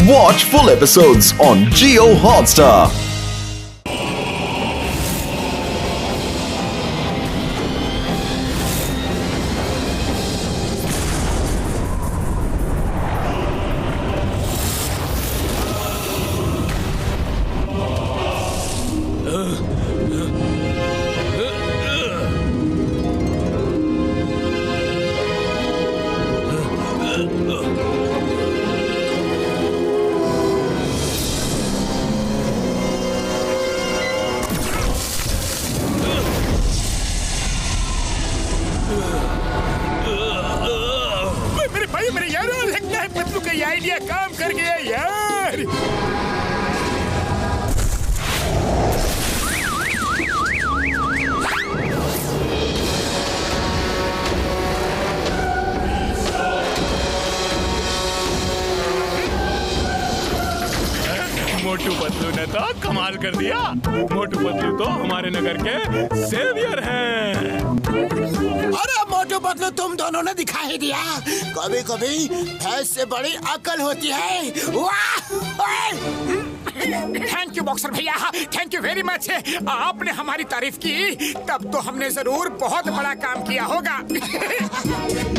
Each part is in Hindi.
Watch full episodes on Jio Hotstar. मेरे यार लगता है पतलू का ये आइडिया काम कर गया यार। मोटू पतलू ने तो कमाल कर दिया। मोटू पतलू तो हमारे नगर के सेवियर हैं। अरे मोटू पतलू तुम दोनों ने दिखा ही दिया, कभी कभी भैंस से बड़ी अकल होती है। थैंक यू बॉक्सर भैया, थैंक यू वेरी मच। आपने हमारी तारीफ की तब तो हमने जरूर बहुत बड़ा काम किया होगा।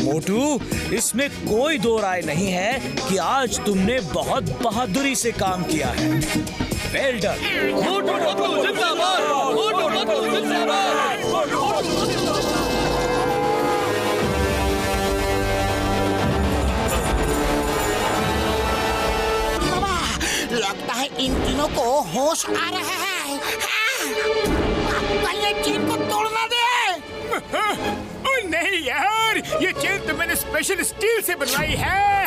मोटू, इसमें कोई दो राय नहीं है कि आज तुमने बहुत बहादुरी से काम किया है। Well done. मोटू पतलू जिंदाबाद, मोटू पतलू जिंदाबाद। लगता है इन तीनों को होश आ रहा है। ये चेन को तोड़ना दे। नहीं यार, ये चेन तो मैंने स्पेशल स्टील से बनवाई है।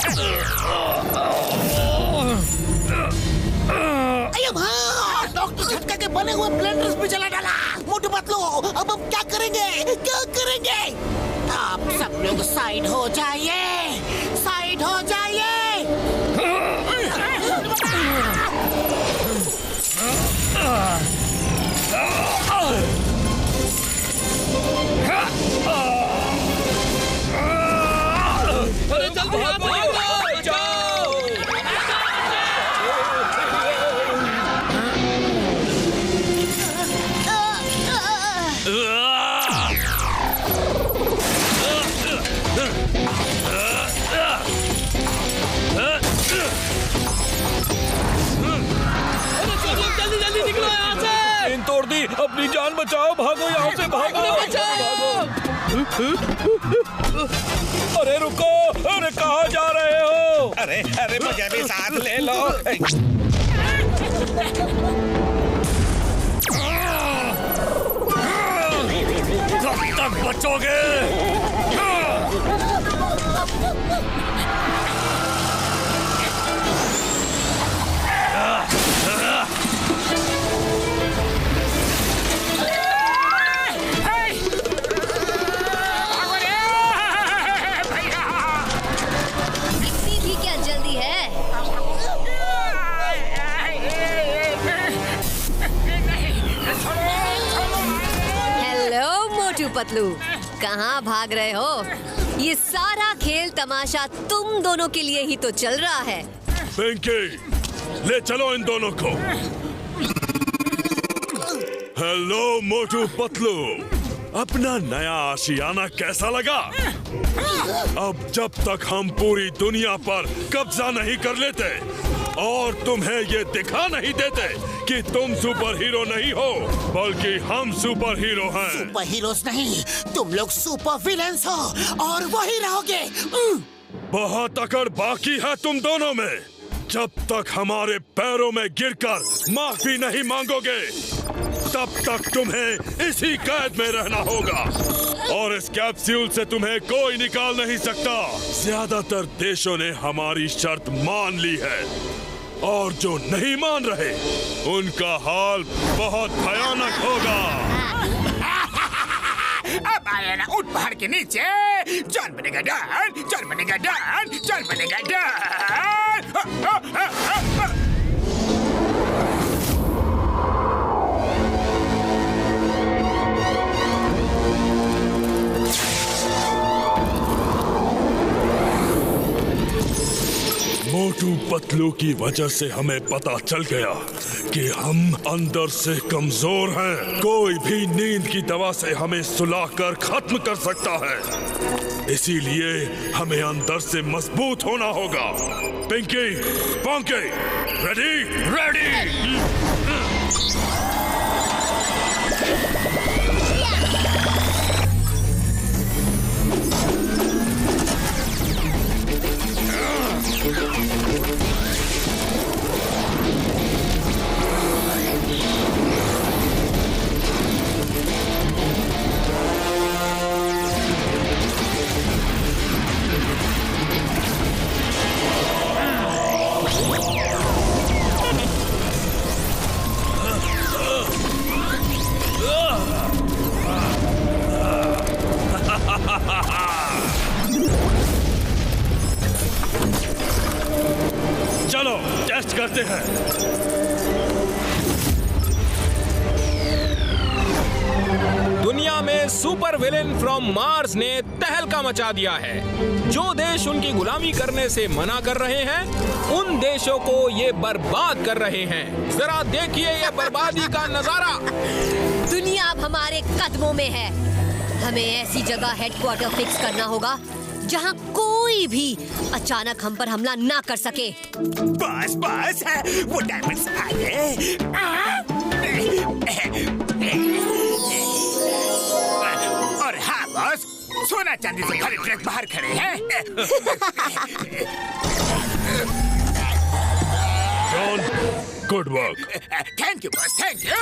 डॉक्टर झटका के बने हुए ब्लेंडर्स भी जला डाला। मोटू पतलू अब हम क्या करेंगे, क्या करेंगे? आप सब लोग साइड हो जाइए, साइड हो जाइए। अपनी जान बचाओ, भागो यहाँ से, भागो। अरे रुको, अरे कहाँ जा रहे हो? अरे अरे मुझे भी साथ ले लो। कब तक बचोगे? पतलू, कहाँ भाग रहे हो? ये सारा खेल तमाशा तुम दोनों के लिए ही तो चल रहा है। पिंकी, ले चलो इन दोनों को। हेलो मोटू पतलू, अपना नया आशियाना कैसा लगा? अब जब तक हम पूरी दुनिया पर कब्जा नहीं कर लेते और तुम्हें ये दिखा नहीं देते कि तुम सुपर हीरो नहीं हो, बल्कि हम सुपर हीरो हैं। सुपर हीरोज नहीं, तुम लोग सुपर विलेंस हो और वही रहोगे। बहुत अकड़ बाकी है तुम दोनों में। जब तक हमारे पैरों में गिरकर माफी नहीं मांगोगे, तब तक तुम्हें इसी कैद में रहना होगा और इस कैप्सूल से तुम्हें कोई निकाल नहीं सकता। ज्यादातर देशों ने हमारी शर्त मान ली है और जो नहीं मान रहे उनका हाल बहुत भयानक होगा। अब आया ना ऊंट पहाड़ के नीचे, चल बनेगा डन, चल बनेगा डन, चल बनेगा डन। मोटू पतलू की वजह से हमें पता चल गया कि हम अंदर से कमजोर हैं। कोई भी नींद की दवा से हमें सुलाकर खत्म कर सकता है। इसीलिए हमें अंदर से मजबूत होना होगा। पिंकी, पंकी, रेडी? रेडी। चलो टेस्ट करते हैं। दुनिया में सुपर विलेन फ्रॉम मार्स ने तहलका मचा दिया है। जो देश उनकी गुलामी करने से मना कर रहे हैं, उन देशों को ये बर्बाद कर रहे हैं। जरा देखिए ये बर्बादी का नजारा। दुनिया अब हमारे कदमों में है। हमें ऐसी जगह हेडक्वार्टर फिक्स करना होगा जहां कोई भी अचानक हम पर हमला ना कर सके। बस बस, वो डायमंड्स आ गए। और हाँ बॉस, सोना चांदी से भरे ट्रक बाहर खड़े हैं। John, good work. Thank you boss, thank you.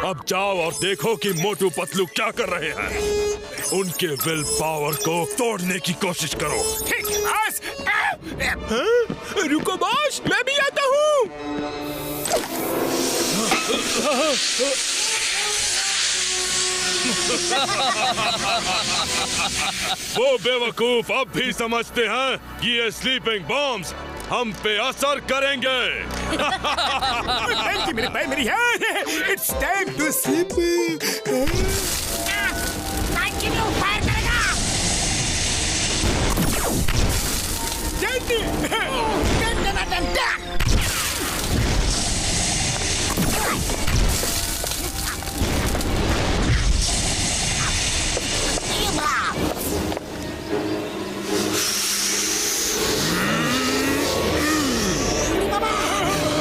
अब जाओ और देखो कि मोटू पतलू क्या कर रहे हैं। उनके विल पावर को तोड़ने की कोशिश करो। ठीक है बॉस। रुको बॉस, मैं भी आता हूँ। वो बेवकूफ अब भी समझते हैं कि ये स्लीपिंग बॉम्ब्स हम पे असर करेंगे। थैंक यू मेरे भाई, मेरी यार। It's time to sleep. Fire करेगा। जल्दी।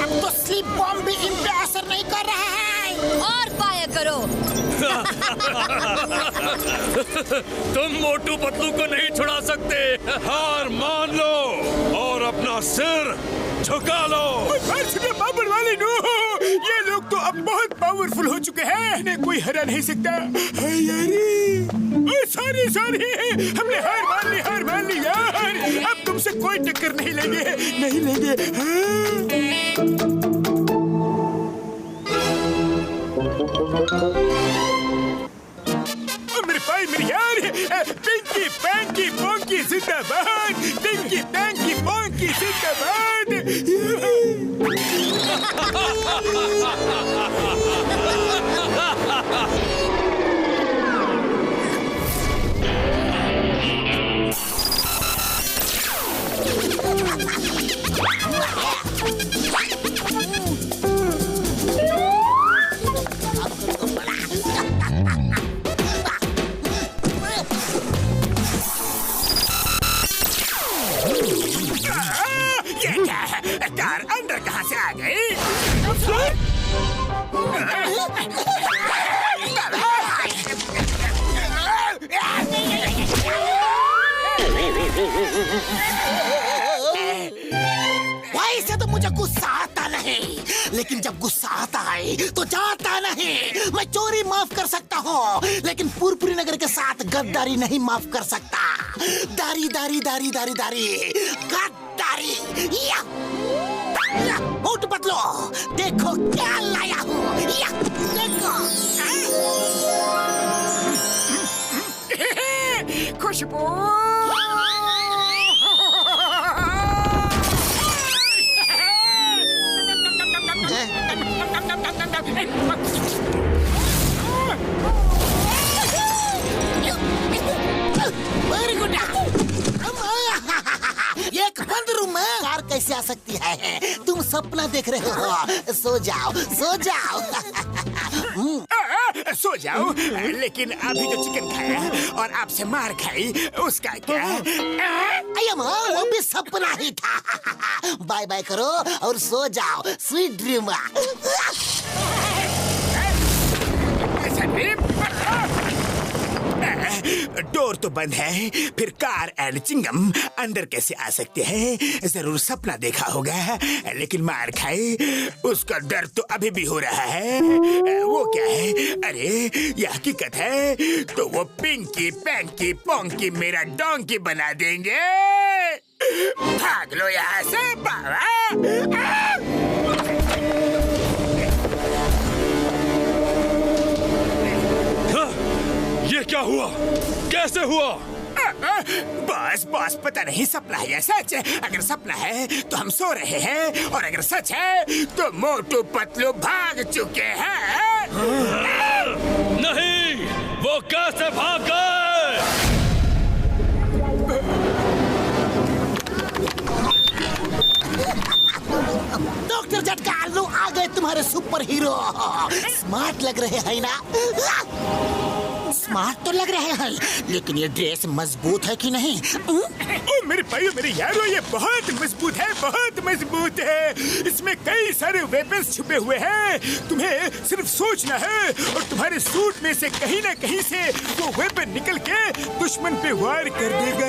अब तो स्लीप बॉम्ब भी इन पे असर नहीं कर रहा है। और फायर करो। तुम मोटू पतलू को नहीं छुड़ा सकते। हार मान लो और अपना सिर झुका लो। पावर वाले नो, ये लोग तो अब बहुत पावरफुल हो चुके हैं। इन्हें कोई हरा नहीं सकता। सॉरी सॉरी, हमने हार मान ली यार। अब तुमसे कोई टक्कर नहीं लेंगे। मेरे भाई, मेरी यार। पिंकी पैंकी पोंकी जिंदाबाद। पिंकी पैंकी पोंकी जिंदाबाद। ये क्या है? कार अंदर कहाँ से आ गई? भाई से तो मुझे गुस्सा आता नहीं, लेकिन जब गुस्सा आता है तो जाता नहीं। मैं चोरी माफ कर सकता हूँ, लेकिन पुरपुरी नगर के साथ गद्दारी नहीं माफ कर सकता। दारी दारी दारी दारी दारी गद्दारी। मोटू पतलू, देखो क्या लाया हूँ। देखो खुशबू। Very good. एक बंद रूम में कार कैसे आ सकती है? तुम सपना देख रहे हो। सो जाओ, सो जाओ। सो जाओ, लेकिन अभी जो चिकन खाया और आपसे मार खाई उसका क्या? वो भी सपना ही था। बाय बाय करो और सो जाओ, स्वीट ड्रीम। डोर तो बंद है, फिर कार एंड चिंगम अंदर कैसे आ सकते हैं? जरूर सपना देखा होगा, लेकिन मार खाए उसका डर तो अभी भी हो रहा है। वो क्या है? अरे यह हकीकत है तो वो पिंकी पैंकी पोंकी मेरा डोंकी बना देंगे। भाग लो यहाँ से बाबा। ये क्या हुआ? कैसे हुआ? बॉस पता नहीं सपना है या सच है। अगर सपना है तो हम सो रहे हैं, और अगर सच है तो मोटू पतलू भाग चुके हैं। नहीं, वो कैसे भाग गए? डॉक्टर झटका, लो आ गए तुम्हारे सुपर हीरो। स्मार्ट लग रहे हैं ना? स्मार्ट तो लग रहे हैं, लेकिन ये ड्रेस मजबूत है कि नहीं? ओ मेरे भाइयों मेरे यारों, ये बहुत मजबूत है, बहुत मजबूत है। इसमें कई सारे वेपन्स छुपे हुए हैं। तुम्हें सिर्फ सोचना है और तुम्हारे सूट में से कहीं ना कहीं से वो वेपन निकल के दुश्मन पे वार कर देगा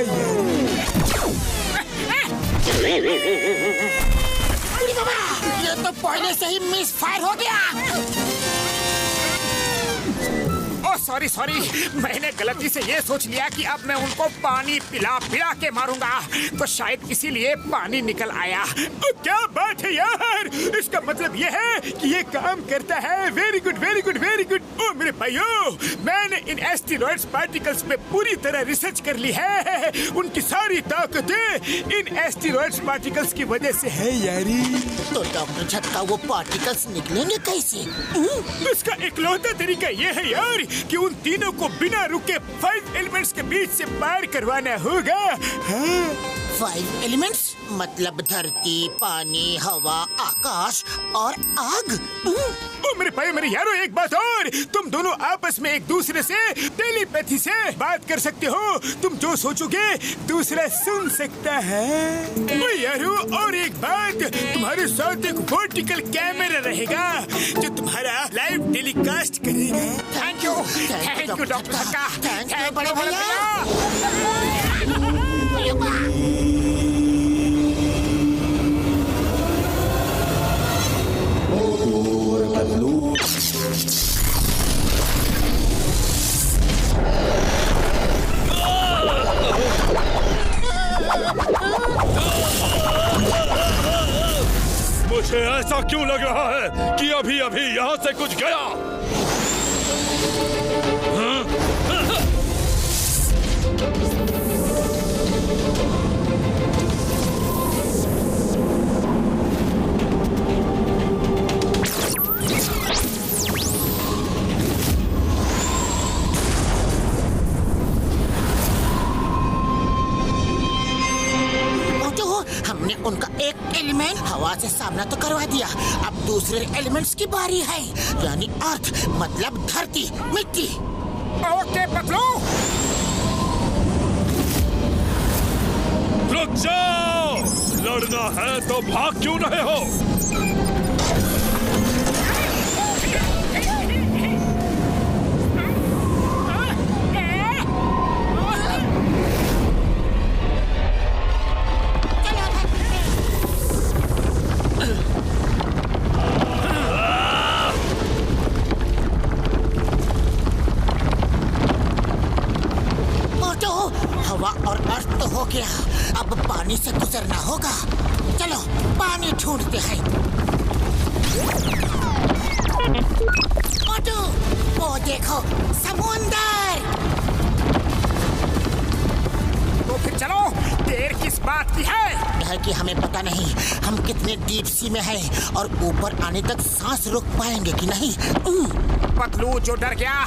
ये तो पहले से ही मिस फायर हो गया। सॉरी मैंने गलती से ये सोच लिया कि अब मैं उनको पानी पिला के मारूंगा, तो शायद इसीलिए पानी निकल आया। क्या बात है यार, इसका मतलब ये है कि ये काम करता है। Very good very good very good. ओ मेरे भाइयों, मैंने इन एस्टेरॉइड्स पार्टिकल्स पे पूरी तरह रिसर्च कर ली है। उनकी सारी ताकतें इन एस्टेरॉइड्स पार्टिकल्स की वजह से है यारी। तो डॉक्टर झटका, वो पार्टिकल्स निकलेंगे कैसे? इसका इकलौता तरीका ये है यार कि उन तीनों को बिना रुके 5 एलिमेंट्स के बीच से पार करवाना होगा। हाँ? 5 एलिमेंट्स मतलब धरती, पानी, हवा, आकाश और आग। ओ मेरे भाई मेरे यारों, एक बात और, तुम दोनों आपस में एक दूसरे से टेलीपैथी से बात कर सकते हो। तुम जो सोचोगे दूसरा सुन सकता है। ओ यारों, और एक बात, तुम्हारे साथ एक वर्टिकल कैमरा रहेगा जो तुम्हारा लाइव टेलीकास्ट करेगा। थैंक यू डॉक्टर का। थैंक यू बड़े भैया। मुझे ऐसा क्यों लग रहा है कि अभी अभी यहाँ से कुछ गया? हमने उनका एक एलिमेंट हवा से सामना तो करवा दिया, अब दूसरे एलिमेंट्स की बारी है, यानी अर्थ मतलब धरती, मिट्टी। ओके पतलू, रुक जाओ, लड़ना है तो भाग क्यों रहे हो? हवा और अर्थ तो हो गया, अब पानी से गुजरना होगा। चलो पानी ढूंढते हैं। मोटू, वो देखो समुंदर। तो फिर चलो, देर किस बात की है? यह कि हमें पता नहीं हम कितने डीप सी में हैं और ऊपर आने तक सांस रोक पाएंगे कि नहीं। पतलू जो डर गया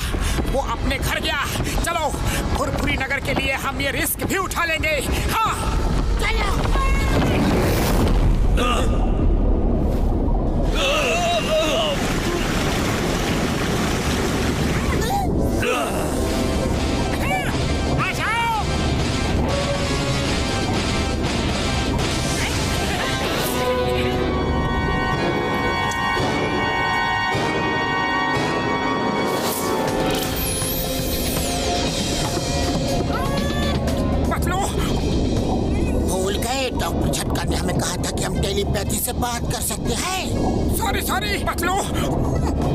वो अपने घर गया। चलो, फुरफुरी नगर के लिए हम ये रिस्क भी उठा लेंगे। हाँ चलो। डॉक्टर झटका ने हमें कहा था कि हम टेलीपैथी से बात कर सकते हैं। सॉरी पतलू,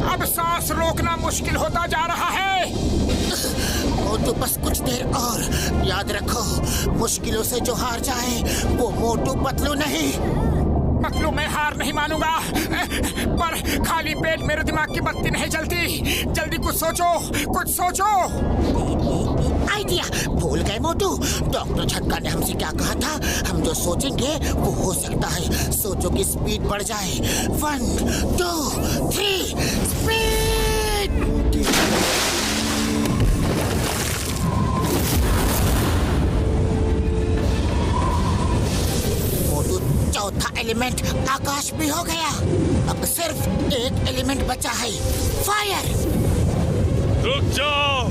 अब सांस रोकना मुश्किल होता जा रहा है। मोटू बस कुछ देर और। याद रखो, मुश्किलों से जो हार जाए वो मोटू पतलू नहीं। पतलू, मैं हार नहीं मानूंगा, पर खाली पेट मेरे दिमाग की बत्ती नहीं जलती। जल्दी कुछ सोचो। आइडिया! भूल गए मोटू, डॉक्टर झटका ने हमसे क्या कहा था? हम जो सोचेंगे वो हो सकता है। सोचो की स्पीड बढ़ जाए। 1, 2, 3 स्पीड! मोटू, चौथा एलिमेंट आकाश भी हो गया। अब सिर्फ एक एलिमेंट बचा है, फायर। रुक जाओ,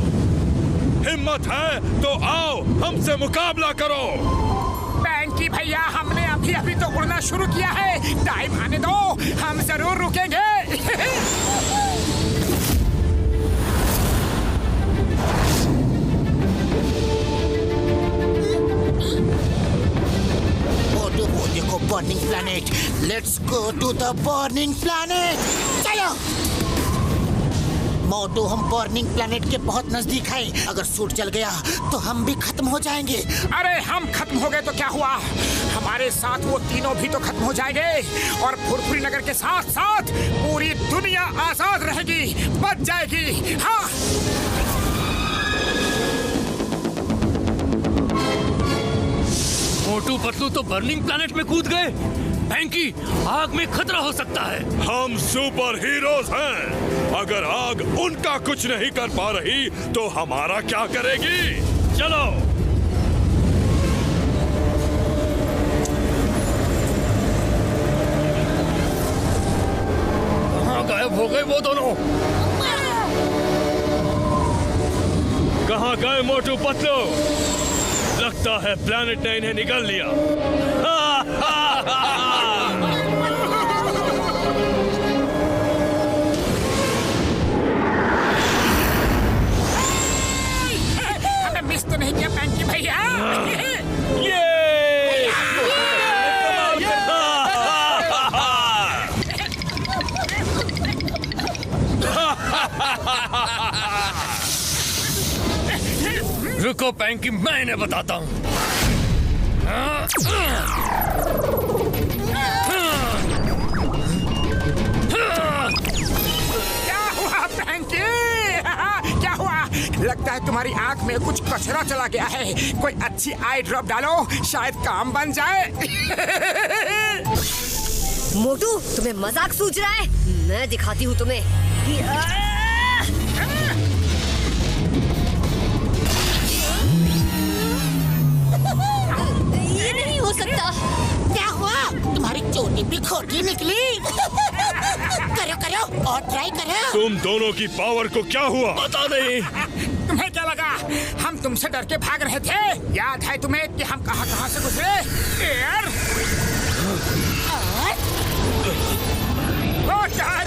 हिम्मत है तो आओ हमसे मुकाबला करो। बैंकी भैया, हमने अभी तो उड़ना शुरू किया है। टाइम आने दो, हम जरूर रुकेंगे। मोटू, वो देखो burning planet. Let's go to the burning planet. चलो मोटू, हम बर्निंग प्लैनेट के बहुत नजदीक हैं। अगर सूट जल गया तो हम भी खत्म हो जाएंगे। अरे हम खत्म हो गए तो क्या हुआ, हमारे साथ वो तीनों भी तो खत्म हो जाएंगे। और फुरफुरी नगर के साथ साथ पूरी दुनिया आजाद रहेगी, बच जाएगी। हाँ, मोटू पतलू तो बर्निंग प्लैनेट में कूद गए। बैंकी, आग में खतरा हो सकता है। हम सुपर हीरोज हैं। अगर आग उनका कुछ नहीं कर पा रही तो हमारा क्या करेगी? चलो। कहाँ गायब हो गए वो दोनों? कहाँ गए मोटू पतलू? लगता है प्लैनेट ने इन्हें निगल लिया। हमें मिस तो नहीं किया बैंकी भैया। रुको बैंकी, मैं इन्हें बताता हूँ। क्या हुआ बैंकी? क्या हुआ? लगता है तुम्हारी आंख में कुछ कचरा चला गया है। कोई अच्छी आई ड्रॉप डालो, शायद काम बन जाए। मोटू, तुम्हें मजाक सूझ रहा है? मैं दिखाती हूँ तुम्हें। ये नहीं हो सकता। क्या हुआ? तुम्हारी चोटी भी खोटी निकली। करो और ट्राई करो। तुम दोनों की पावर को क्या हुआ? पता नहीं। तुम्हें क्या लगा हम तुमसे डर के भाग रहे थे? याद है तुम्हें कि हम कहां से गुजरे? Air, water,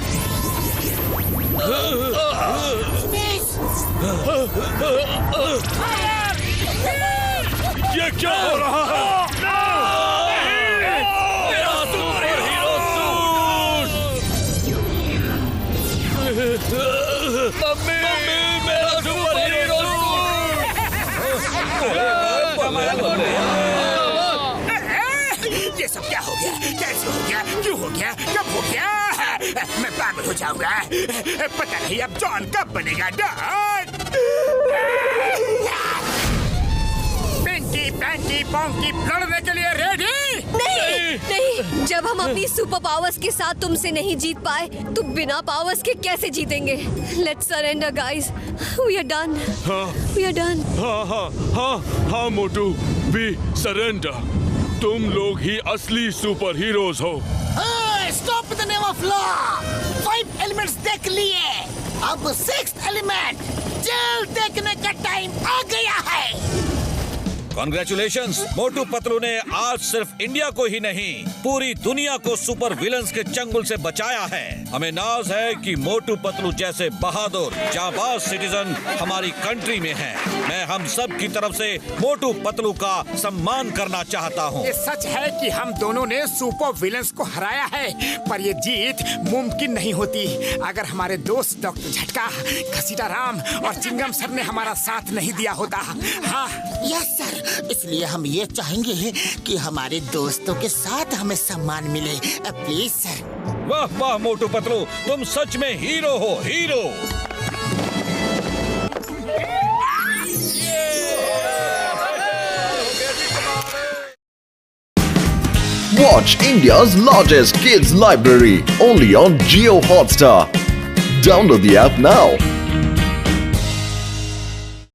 fire. ये क्या हो रहा है? ये सब क्या हो गया? कैसे हो गया? क्यों हो गया? कब हो गया? मैं पागल हो जाऊंगा। पता नहीं अब जॉन कब बनेगा डॉन। पिंकी, पैंकी, पॉन्की लड़ने के लिए रेडी? नहीं, जब हम अपनी सुपर पावर्स के साथ तुमसे नहीं जीत पाए तो बिना पावर्स के कैसे जीतेंगे? Let's surrender guys, we are done. We are done. हाँ मोटू, वी सरेंडर। तुम लोग ही असली सुपर हीरोज हो। Stop the name of law. 5 elements देख लिए, अब 6th एलिमेंट जेल देखने का टाइम आ गया है। कॉन्ग्रेचुलेशंस, मोटू पतलू ने आज सिर्फ इंडिया को ही नहीं पूरी दुनिया को सुपर विलन्स के चंगुल से बचाया है। हमें नाज है कि मोटू पतलू जैसे बहादुर जाबाज सिटीजन हमारी कंट्री में हैं। मैं हम सब की तरफ से मोटू पतलू का सम्मान करना चाहता हूँ। ये सच है कि हम दोनों ने सुपर विलन्स को हराया है, पर ये जीत मुमकिन नहीं होती अगर हमारे दोस्त डॉक्टर झटका, घसीटा राम और चिंगम सर ने हमारा साथ नहीं दिया होता। हाँ यस सर, इसलिए हम ये चाहेंगे कि हमारे दोस्तों के साथ हमें सम्मान मिले। Please sir. वाह वाह मोटू पतलू, तुम सच में हीरो हो, hero. Watch India's largest kids library only on Jio Hotstar. Download the app now.